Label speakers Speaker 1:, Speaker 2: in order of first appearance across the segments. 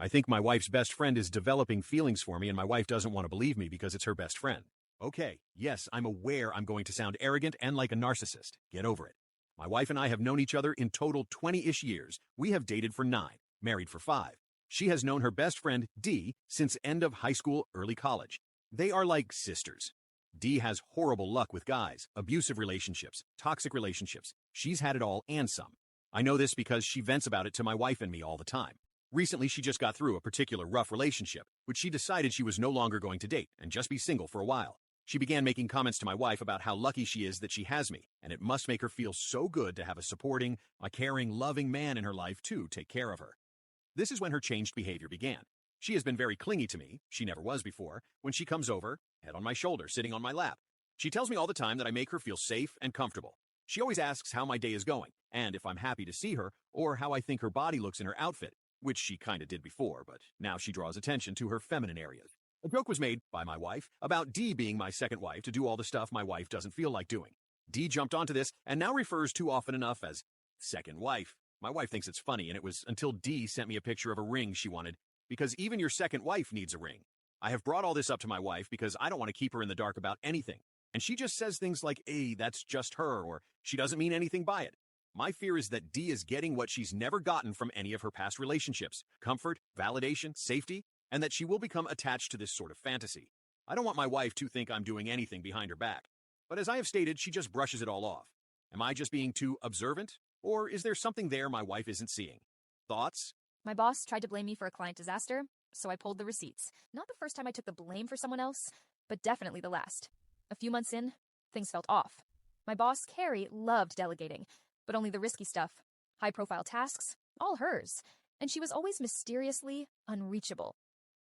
Speaker 1: I think my wife's best friend is developing feelings for me and my wife doesn't want to believe me because it's her best friend. Okay, yes, I'm aware I'm going to sound arrogant and like a narcissist. Get over it. My wife and I have known each other in total 20-ish years. We have dated for 9, married for 5. She has known her best friend, D, since end of high school, early college. They are like sisters. D has horrible luck with guys, abusive relationships, toxic relationships. She's had it all and some. I know this because she vents about it to my wife and me all the time. Recently, she just got through a particular rough relationship, which she decided she was no longer going to date and just be single for a while. She began making comments to my wife about how lucky she is that she has me, and it must make her feel so good to have a supporting, a caring, loving man in her life to take care of her. This is when her changed behavior began. She has been very clingy to me, she never was before. When she comes over, head on my shoulder, sitting on my lap. She tells me all the time that I make her feel safe and comfortable. She always asks how my day is going, and if I'm happy to see her, or how I think her body looks in her outfit, which she kinda did before, but now she draws attention to her feminine areas. A joke was made by my wife about D being my second wife to do all the stuff my wife doesn't feel like doing. D jumped onto this and now refers too often enough as second wife. My wife thinks it's funny, and it was until D sent me a picture of a ring she wanted, because even your second wife needs a ring. I have brought all this up to my wife because I don't want to keep her in the dark about anything, and she just says things like, hey, that's just her, or she doesn't mean anything by it. My fear is that D is getting what she's never gotten from any of her past relationships: comfort, validation, safety, and that she will become attached to this sort of fantasy. I don't want my wife to think I'm doing anything behind her back, but as I have stated, she just brushes it all off. Am I just being too observant, or is there something there my wife isn't seeing? Thoughts?
Speaker 2: My boss tried to blame me for a client disaster, so I pulled the receipts. Not the first time I took the blame for someone else, but definitely the last. A few months in, things felt off. My boss, Carrie, loved delegating, but only the risky stuff. High-profile tasks, all hers. And she was always mysteriously unreachable.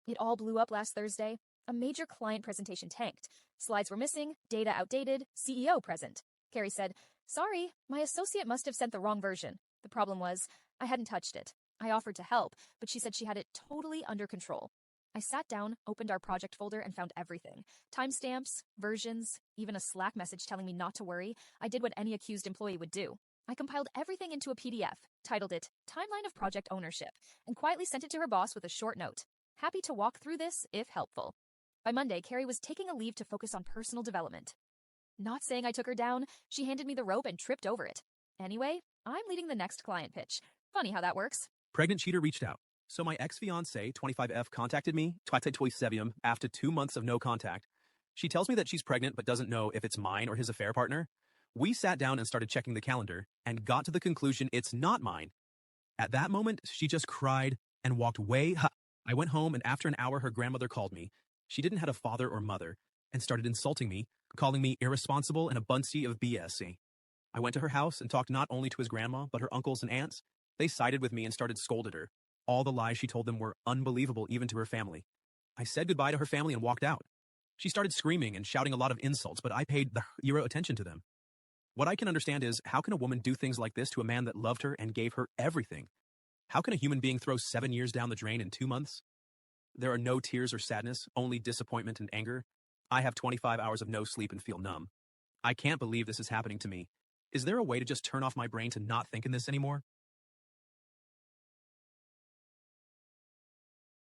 Speaker 2: It all blew up last Thursday. A major client presentation tanked. Slides were missing, data outdated, CEO present. Carrie said, "Sorry, my associate must have sent the wrong version." The problem was, I hadn't touched it. I offered to help, but she said she had it totally under control. I sat down, opened our project folder, and found everything. Timestamps, versions, even a Slack message telling me not to worry. I did what any accused employee would do. I compiled everything into a PDF, titled it Timeline of Project Ownership, and quietly sent it to her boss with a short note. Happy to walk through this if helpful. By Monday, Carrie was taking a leave to focus on personal development. Not saying I took her down, she handed me the rope and tripped over it. Anyway, I'm leading the next client pitch. Funny how that works.
Speaker 3: Pregnant cheater reached out. So my ex-fiancée, 25F, contacted me, after 2 months of no contact. She tells me that she's pregnant but doesn't know if it's mine or his affair partner. We sat down and started checking the calendar and got to the conclusion it's not mine. At that moment, she just cried and walked way. I went home, and after an hour, her grandmother called me. She didn't have a father or mother and started insulting me, calling me irresponsible and a buncie of BS. I went to her house and talked not only to his grandma, but her uncles and aunts. They sided with me and started scolding her. All the lies she told them were unbelievable, even to her family. I said goodbye to her family and walked out. She started screaming and shouting a lot of insults, but I paid zero attention to them. What I can understand is, how can a woman do things like this to a man that loved her and gave her everything? How can a human being throw 7 years down the drain in 2 months? There are no tears or sadness, only disappointment and anger. I have 25 hours of no sleep and feel numb. I can't believe this is happening to me. Is there a way to just turn off my brain to not think in this anymore?